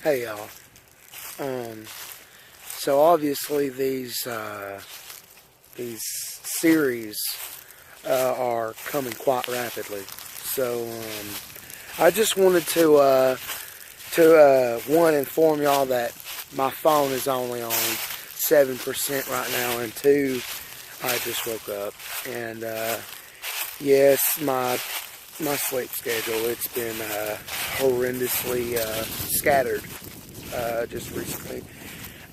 Hey y'all. So obviously these series are coming quite rapidly. So I just wanted to one, inform y'all that my phone is only on 7% right now, and two, I just woke up, and yes, my sleep schedule, it's been horrendously scattered just recently.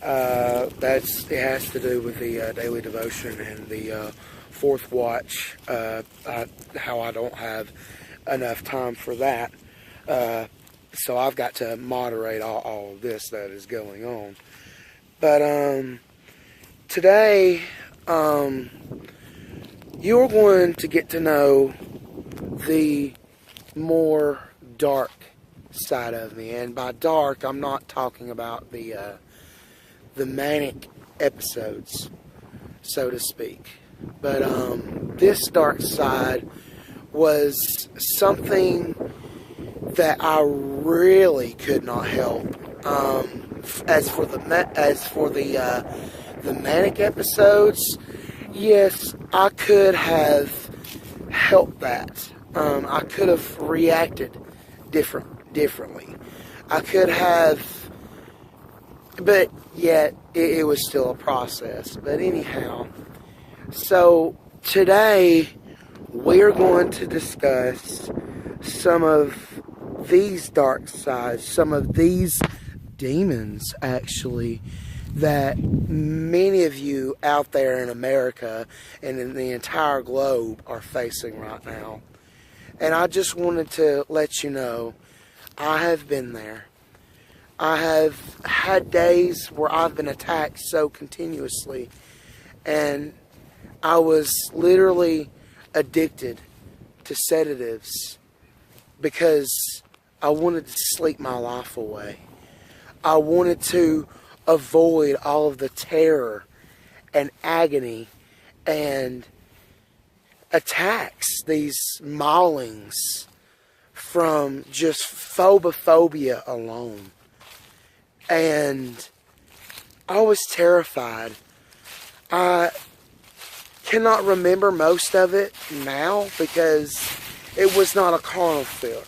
It has to do with the daily devotion and the fourth watch, how I don't have enough time for that. So I've got to moderate all of this that is going on. But today, you're going to get to know the more dark side of me. And by dark, I'm not talking about the manic episodes, so to speak. But this dark side was something that I really could not help. As for the manic episodes, yes, I could have helped that. I could have reacted differently. I could have, but yet it was still a process. But anyhow, so today we're going to discuss some of these dark sides, some of these demons, actually, that many of you out there in America and in the entire globe are facing right now. And I just wanted to let you know, I have been there. I have had days where I've been attacked so continuously, and I was literally addicted to sedatives because I wanted to sleep my life away. I wanted to avoid all of the terror and agony and attacks, these maulings from just phobophobia alone. And I was terrified. I cannot remember most of it now because it was not a carnal fear.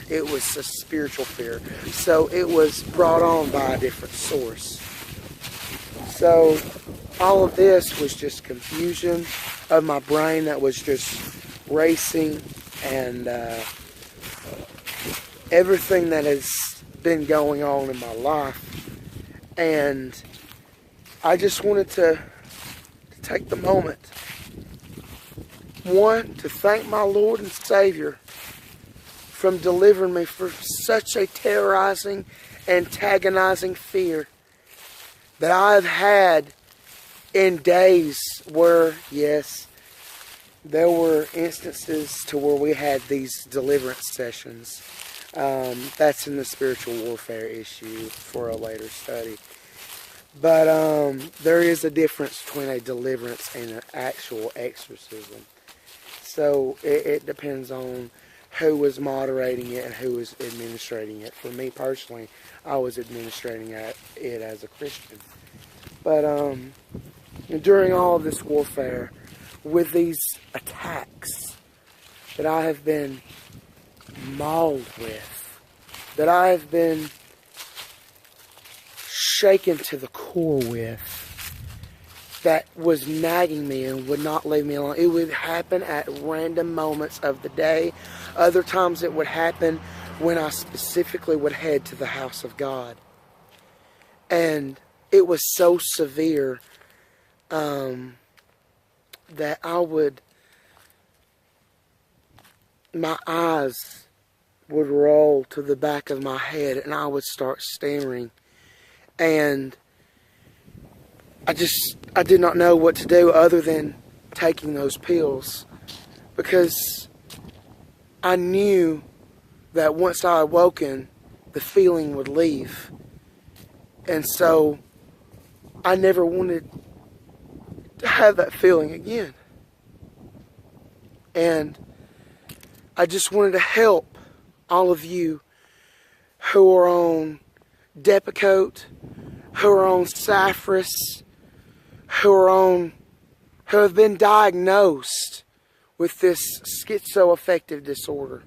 It was a spiritual fear. So it was brought on by a different source. So all of this was just confusion of my brain that was just racing, and everything that has been going on in my life. And I just wanted to take the moment, one, to thank my Lord and Savior from delivering me from such a terrorizing, antagonizing fear that I've had in days where, yes, there were instances to where we had these deliverance sessions. That's in the spiritual warfare issue for a later study. But there is a difference between a deliverance and an actual exorcism. So it depends on who was moderating it and who was administrating it. For me personally, I was administrating it as a Christian. But during all of this warfare, with these attacks that I have been mauled with, that I have been shaken to the core with, that was nagging me and would not leave me alone. It would happen at random moments of the day. Other times it would happen when I specifically would head to the house of God. And it was so severe that my eyes would roll to the back of my head and I would start staring. And I did not know what to do other than taking those pills, because I knew that once I awoken, the feeling would leave. And so I never wanted to have that feeling again. And I just wanted to help all of you who are on Depakote, who are on Saffris, who have been diagnosed with this schizoaffective disorder.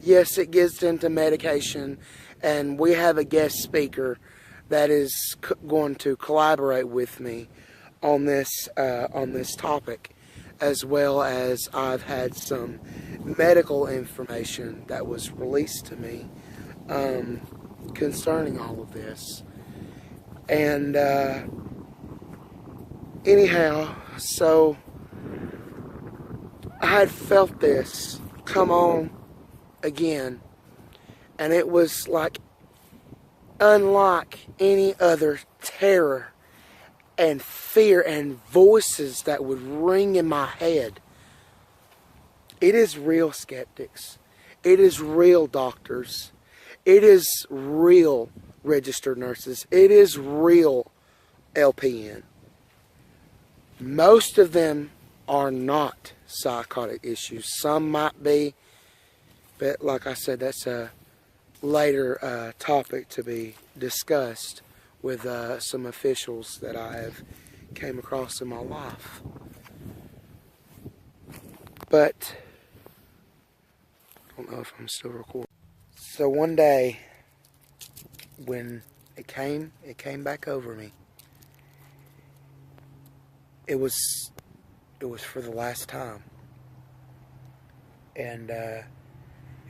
Yes, it gets into medication, and we have a guest speaker that is going to collaborate with me on this topic, as well as I've had some medical information that was released to me concerning all of this. And anyhow, so I had felt this come on again, and it was like unlike any other terror and fear and voices that would ring in my head. It is real, skeptics. It is real, doctors. It is real, registered nurses. It is real, LPN. Most of them are not psychotic issues. Some might be, but like I said, that's a later topic to be discussed with some officials that I have came across in my life. But I don't know if I'm still recording. So one day, when it came back over me. It was for the last time, and it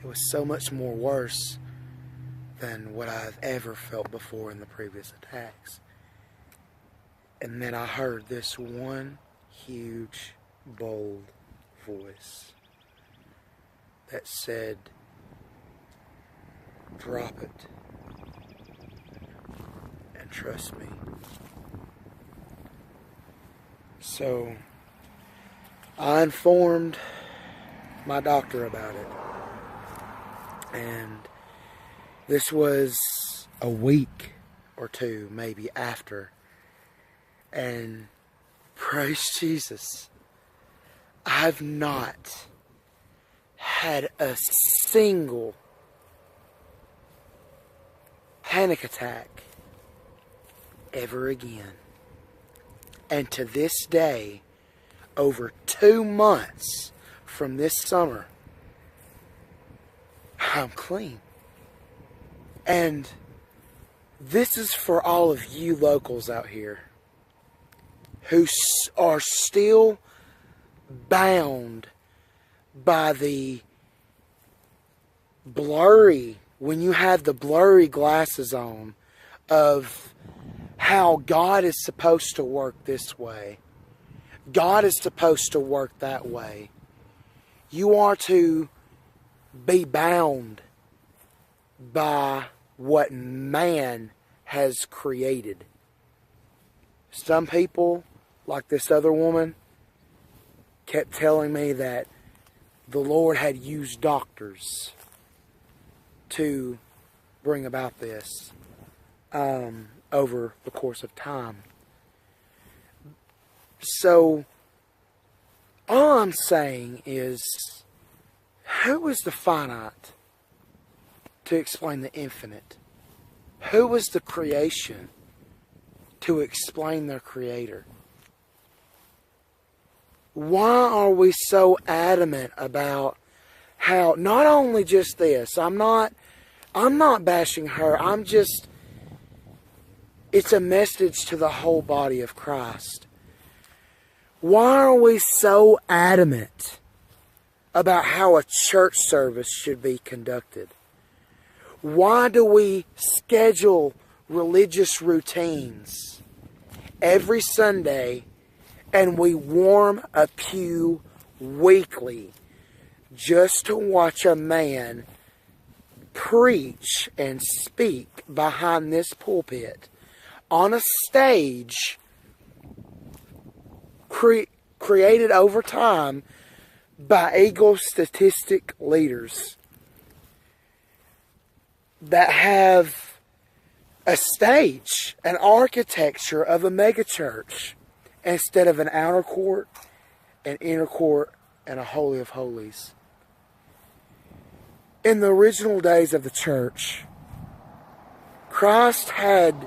was so much more worse than what I've ever felt before in the previous attacks. And then I heard this one huge, bold voice that said, "Drop it and trust me." So I informed my doctor about it, and this was a week or two maybe after, and praise Jesus, I've not had a single panic attack ever again. And to this day, over 2 months from this summer, I'm clean. And this is for all of you locals out here who are still bound by the blurry, when you have the blurry glasses on, of how God is supposed to work this way. God is supposed to work that way. You are to be bound by what man has created. Some people, like this other woman, kept telling me that the Lord had used doctors to bring about this over the course of time. So, all I'm saying is, who is the finite to explain the infinite? Who was the creation to explain their creator? Why are we so adamant about how, not only just this, I'm not bashing her, it's a message to the whole body of Christ. Why are we so adamant about how a church service should be conducted? Why do we schedule religious routines every Sunday and we warm a pew weekly just to watch a man preach and speak behind this pulpit on a stage created over time by egotistic leaders that have a stage, an architecture of a megachurch, instead of an outer court, an inner court, and a holy of holies? In the original days of the church, Christ had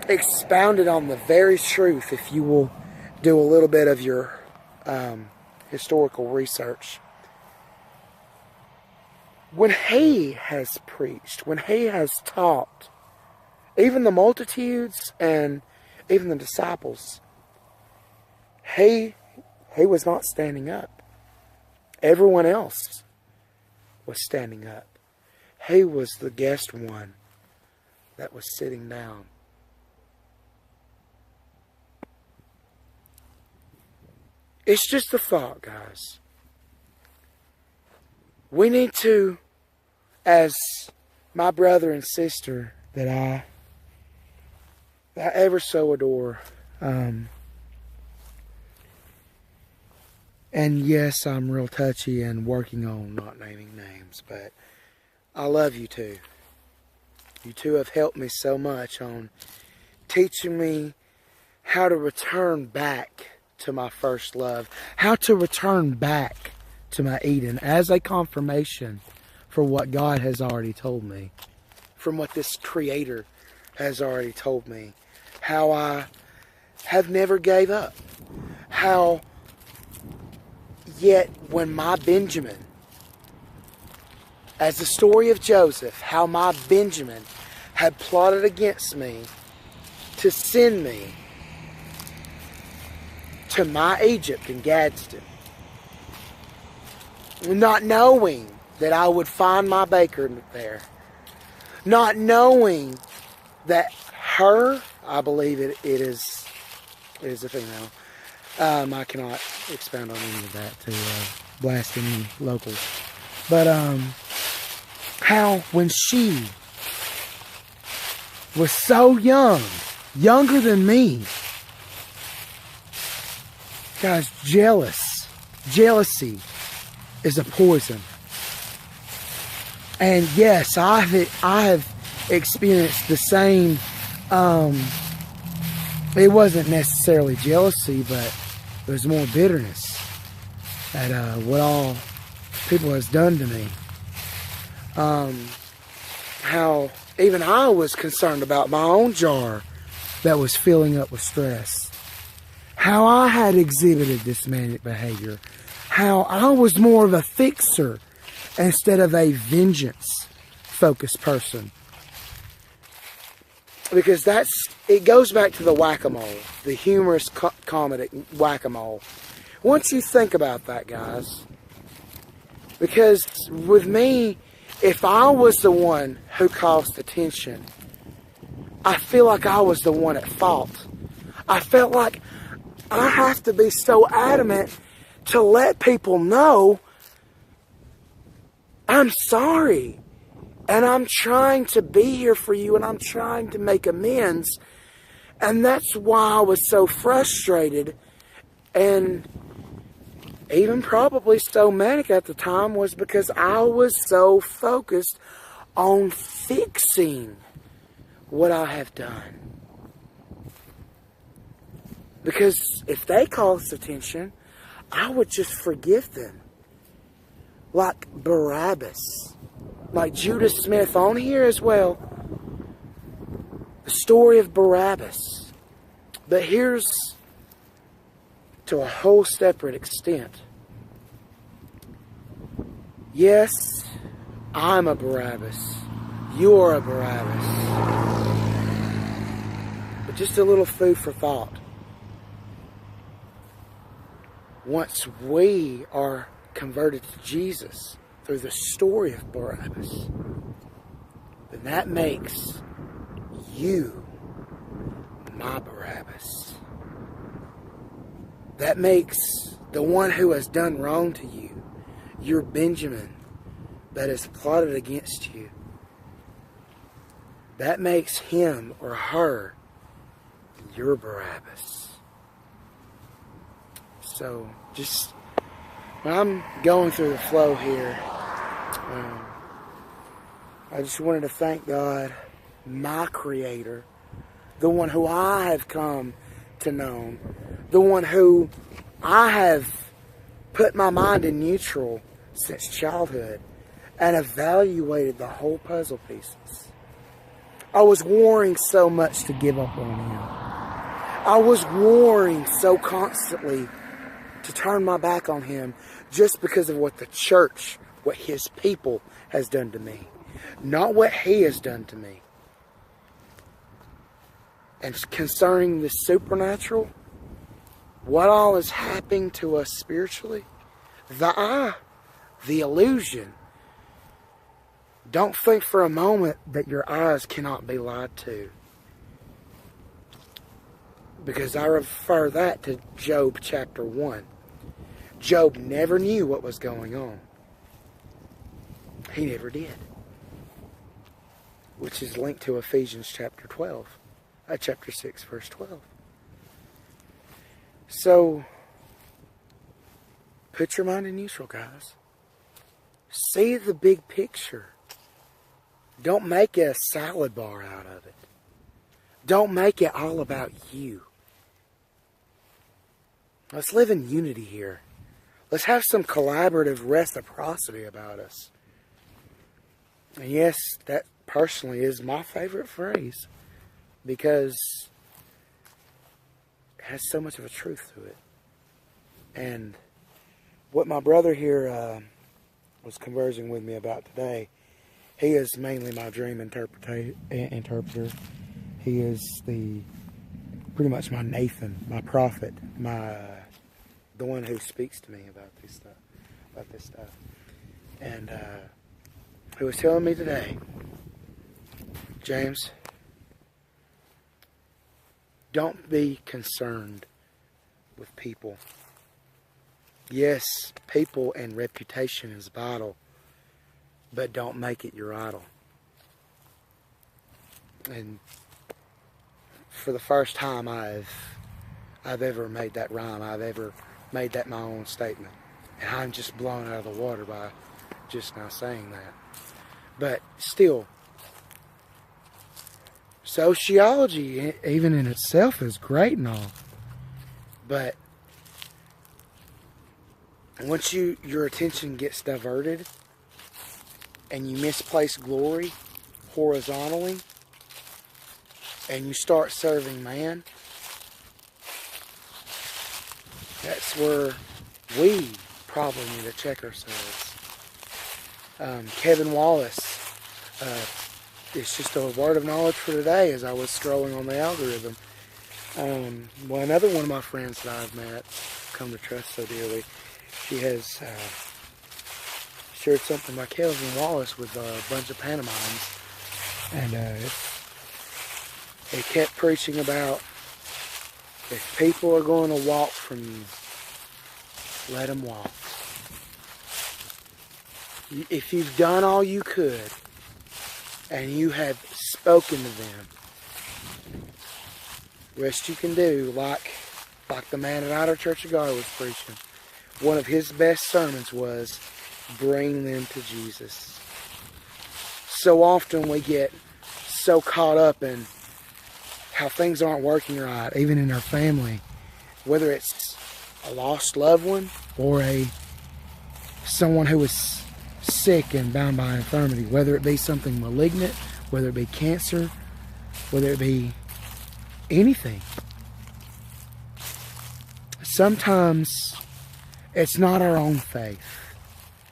expounded on the very truth, if you will do a little bit of your historical research. When he has preached, when he has taught, even the multitudes and even the disciples, he was not standing up. Everyone else was standing up. He was the guest one that was sitting down. It's just a thought, guys. We need to, as my brother and sister that I ever so adore, and yes, I'm real touchy and working on not naming names, but I love you two. You two have helped me so much on teaching me how to return back to my first love, how to return back to my Eden as a confirmation for what God has already told me, from what this Creator has already told me, how I have never gave up, how yet when my Benjamin, as the story of Joseph, how my Benjamin had plotted against me to send me to my Egypt in Gadsden, not knowing that I would find my baker there, not knowing that her, I believe it is a female. I cannot expound on any of that to blast any locals. But how when she was so young, younger than me, guys, jealousy is a poison. And yes, I have experienced the same. It wasn't necessarily jealousy, but it was more bitterness at what all people has done to me. How even I was concerned about my own jar that was filling up with stress. How I had exhibited this manic behavior. How I was more of a fixer instead of a vengeance-focused person. Because it goes back to the whack-a-mole, the humorous comedy whack-a-mole. Once you think about that, guys, because with me, if I was the one who caused attention, I feel like I was the one at fault. I felt like I have to be so adamant to let people know I'm sorry. And I'm trying to be here for you, and I'm trying to make amends. And that's why I was so frustrated and even probably so manic at the time, was because I was so focused on fixing what I have done. Because if they caused attention, I would just forgive them. Like Barabbas. Like Judas Smith on here as well. The story of Barabbas. But here's to a whole separate extent. Yes, I'm a Barabbas. You're a Barabbas. But just a little food for thought. Once we are converted to Jesus through the story of Barabbas, then that makes you my Barabbas. That makes the one who has done wrong to you, your Benjamin, that has plotted against you. That makes him or her your Barabbas. So, just when I'm going through the flow here, I just wanted to thank God, my Creator, the one who I have come to know, the one who I have put my mind in neutral since childhood and evaluated the whole puzzle pieces. I was warring so much to give up on him. I was warring so constantly to turn my back on him just because of what the church, what his people has done to me. Not what he has done to me. And concerning the supernatural, what all is happening to us spiritually, the illusion. Don't think for a moment that your eyes cannot be lied to. Because I refer that to Job chapter 1. Job never knew what was going on. He never did. Which is linked to Ephesians chapter 12. Chapter 6, verse 12. So, put your mind in neutral, guys. See the big picture. Don't make a salad bar out of it. Don't make it all about you. Let's live in unity here. Let's have some collaborative reciprocity about us. And yes, that personally is my favorite phrase, because it has so much of a truth to it. And what my brother here was conversing with me about today, he is mainly my dream interpreter. He is pretty much my Nathan, my prophet, the one who speaks to me about this stuff. And he was telling me today, James, don't be concerned with people. Yes, people and reputation is vital, but don't make it your idol. And for the first time I've ever made that rhyme, I've ever made that my own statement. And I'm just blown out of the water by just now saying that. But still, sociology, even in itself, is great and all. But once your attention gets diverted and you misplace glory horizontally and you start serving man, that's where we probably need to check ourselves. Kevin Wallace, it's just a word of knowledge for today as I was scrolling on the algorithm. Well, another one of my friends that I've met, come to trust so dearly, she has shared something by Kevin Wallace with a bunch of pantomimes. And it kept preaching about, if people are going to walk from you, let them walk. If you've done all you could, and you have spoken to them, rest you can do, like the man at Outer Church of God was preaching. One of his best sermons was, bring them to Jesus. So often we get so caught up in how things aren't working right, even in our family, whether it's a lost loved one or someone who is sick and bound by infirmity, whether it be something malignant, whether it be cancer, whether it be anything. Sometimes it's not our own faith.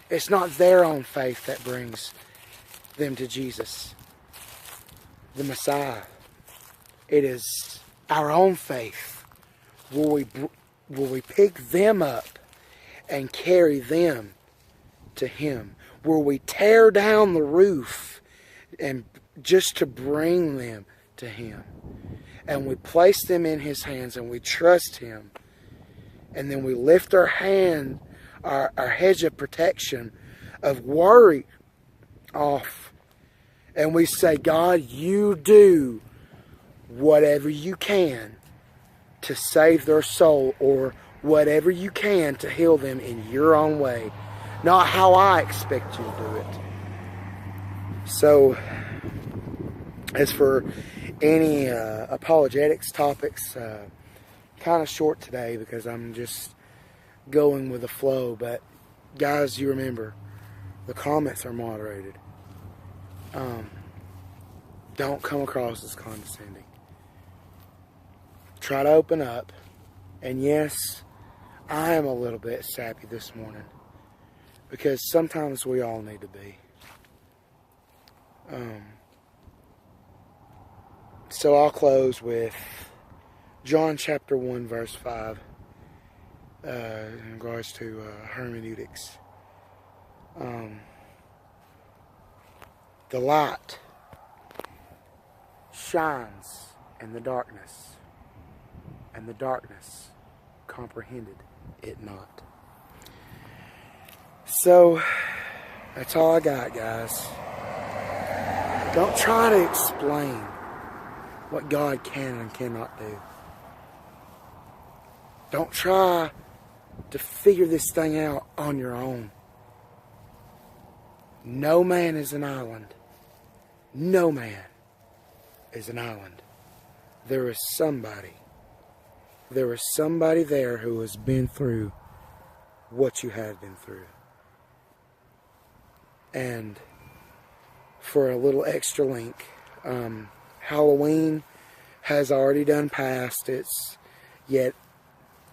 It's not their own faith that brings them to Jesus, the Messiah. It is our own faith where we pick them up and carry them to Him, where we tear down the roof and just to bring them to Him, and we place them in His hands and we trust Him, and then we lift our hand, our hedge of protection of worry off, and we say, God, you do whatever you can to save their soul, or whatever you can to heal them in your own way, not how I expect you to do it. So, as for any apologetics topics, kind of short today because I'm just going with the flow, but guys, you remember, the comments are moderated. don't come across as condescending. Try to open up. And yes, I am a little bit sappy this morning, because sometimes we all need to be. So I'll close with John chapter 1 verse 5 in regards to hermeneutics. The light shines in the darkness, and the darkness comprehended it not. So that's all I got, guys. Don't try to explain what God can and cannot do. Don't try to figure this thing out on your own. No man is an island. No man is an island. There is somebody. There is somebody there who has been through what you have been through. And for a little extra link, Halloween has already done past. It's yet,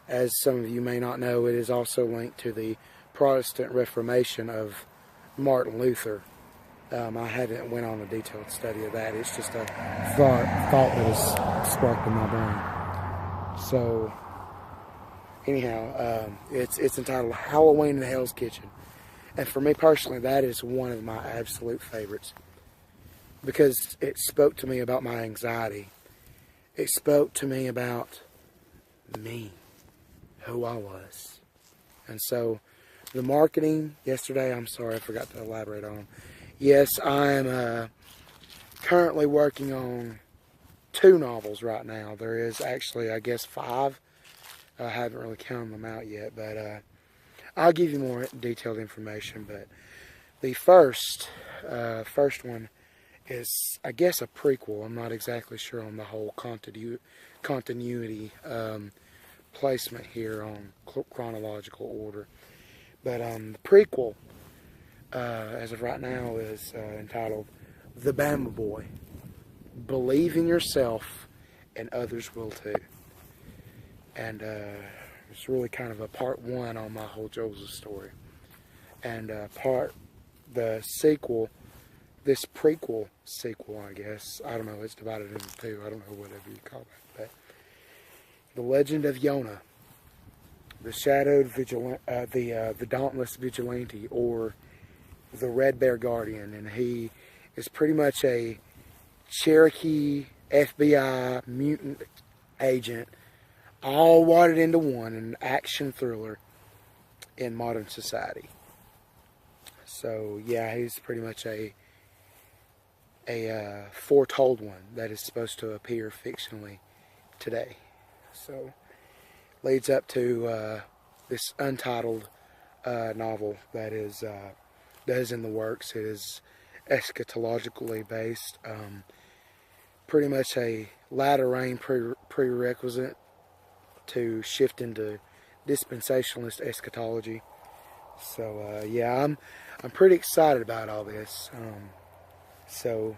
as some of you may not know, it is also linked to the Protestant Reformation of Martin Luther. I haven't went on a detailed study of that. It's just a thought that has sparked in my brain. So, anyhow, it's entitled Halloween in the Hell's Kitchen. And for me personally, that is one of my absolute favorites, because it spoke to me about my anxiety. It spoke to me about me, who I was. And so, the marketing yesterday, I'm sorry, I forgot to elaborate on. Yes, I am currently working on 2 novels right now. There is actually, I guess, 5. I haven't really counted them out yet, but I'll give you more detailed information. But the first one is, I guess, a prequel. I'm not exactly sure on the whole continuity placement here on chronological order. But the prequel, as of right now, is entitled The Bama Boy. Believe in yourself and others will too. And it's really kind of a part 1 on my whole Joseph story. And the sequel, this prequel sequel, I guess, I don't know, it's divided into 2, I don't know, whatever you call it. But The Legend of Yonah, the shadowed the dauntless vigilante, or the Red Bear Guardian, and he is pretty much a Cherokee FBI mutant agent, all wadded into one, an action thriller in modern society. So yeah, he's pretty much a foretold one that is supposed to appear fictionally today. So leads up to this untitled novel that is in the works. It is eschatologically based. Pretty much a latter rain prerequisite to shift into dispensationalist eschatology. So yeah, I'm pretty excited about all this. So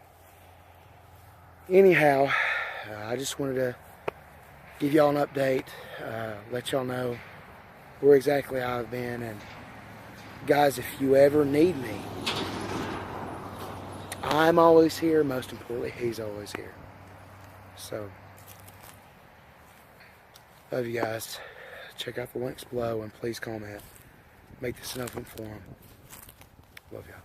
anyhow, I just wanted to give y'all an update, let y'all know where exactly I've been, and guys, if you ever need me, I'm always here. Most importantly, he's always here. So, love you guys. Check out the links below, and please comment. Make this an open forum. Love y'all.